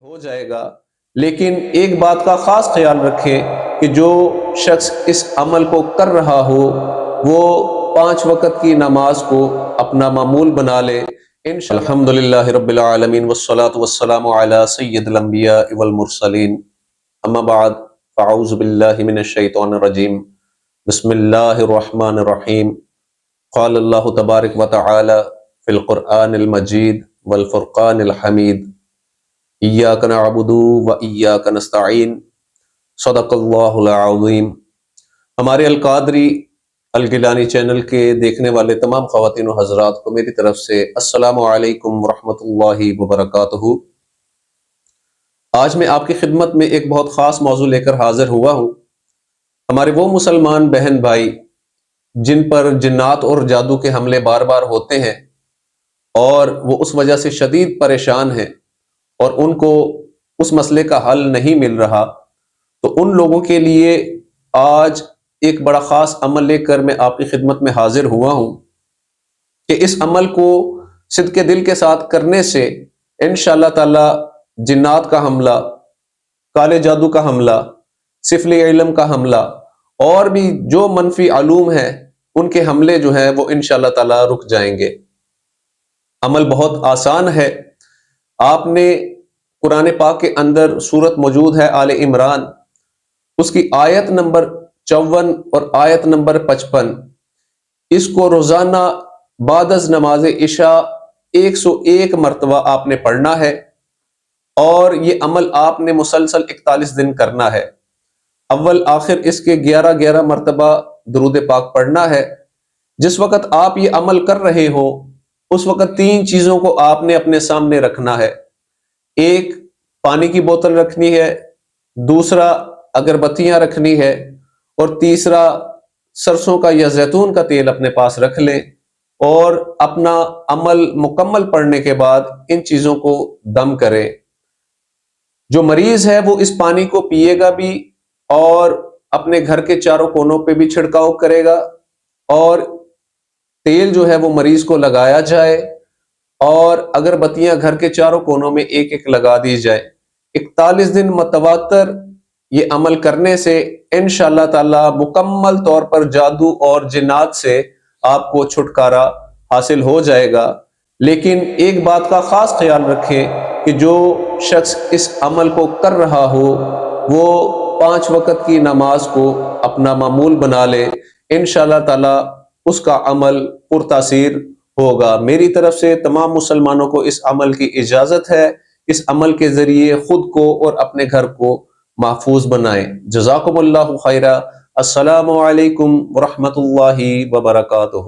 ہو جائے گا، لیکن ایک بات کا خاص خیال رکھیں کہ جو شخص اس عمل کو کر رہا ہو وہ 5 وقت کی نماز کو اپنا معمول بنا لے انشاءاللہ۔ الحمدللہ رب العالمین والصلاة والسلام علی سید الانبیاء والمرسلین، اما بعد فاعوذ باللہ من الشیطان الرجیم، بسم اللہ الرحمن الرحیم۔ قال اللہ تبارک و تعالی فی القرآن المجید والفرقان الحمید، ایاک نعبد و ایاک نستعین، صدق اللہ العظیم۔ ہمارے القادری الگیلانی چینل کے دیکھنے والے تمام خواتین و حضرات کو میری طرف سے السلام علیکم ورحمۃ اللہ وبرکاتہ۔ آج میں آپ کی خدمت میں ایک بہت خاص موضوع لے کر حاضر ہوا ہوں۔ ہمارے وہ مسلمان بہن بھائی جن پر جنات اور جادو کے حملے بار بار ہوتے ہیں اور وہ اس وجہ سے شدید پریشان ہیں اور ان کو اس مسئلے کا حل نہیں مل رہا، تو ان لوگوں کے لیے آج ایک بڑا خاص عمل لے کر میں آپ کی خدمت میں حاضر ہوا ہوں کہ اس عمل کو صدق دل کے ساتھ کرنے سے انشاءاللہ تعالی جنات کا حملہ، کالے جادو کا حملہ، سفل علم کا حملہ اور بھی جو منفی علوم ہیں ان کے حملے جو ہیں وہ انشاءاللہ تعالی رک جائیں گے۔ عمل بہت آسان ہے۔ آپ نے قرآن پاک کے اندر صورت موجود ہے آل عمران، اس کی آیت نمبر 54 اور آیت نمبر 55، اس کو روزانہ بعد از نماز عشاء 101 مرتبہ آپ نے پڑھنا ہے اور یہ عمل آپ نے مسلسل 41 دن کرنا ہے۔ اول آخر اس کے 11 مرتبہ درود پاک پڑھنا ہے۔ جس وقت آپ یہ عمل کر رہے ہو اس وقت 3 چیزوں کو آپ نے اپنے سامنے رکھنا ہے۔ ایک، پانی کی بوتل رکھنی ہے، دوسرا اگربتیاں رکھنی ہے، اور تیسرا سرسوں کا یا زیتون کا تیل اپنے پاس رکھ لیں، اور اپنا عمل مکمل پڑھنے کے بعد ان چیزوں کو دم کریں۔ جو مریض ہے وہ اس پانی کو پیے گا بھی اور اپنے گھر کے چاروں کونوں پہ بھی چھڑکاؤ کرے گا، اور تیل جو ہے وہ مریض کو لگایا جائے اور اگربتیاں گھر کے چاروں کونوں میں ایک ایک لگا دی جائے۔ 41 دن متواتر یہ عمل کرنے سے انشاءاللہ تعالی مکمل طور پر جادو اور جنات سے آپ کو چھٹکارا حاصل ہو جائے گا۔ لیکن ایک بات کا خاص خیال رکھیں کہ جو شخص اس عمل کو کر رہا ہو وہ 5 وقت کی نماز کو اپنا معمول بنا لے، انشاءاللہ تعالی اس کا عمل پرتاثیر ہوگا۔ میری طرف سے تمام مسلمانوں کو اس عمل کی اجازت ہے، اس عمل کے ذریعے خود کو اور اپنے گھر کو محفوظ بنائیں۔ جزاکم اللہ خیرہ۔ السلام علیکم ورحمۃ اللہ وبرکاتہ۔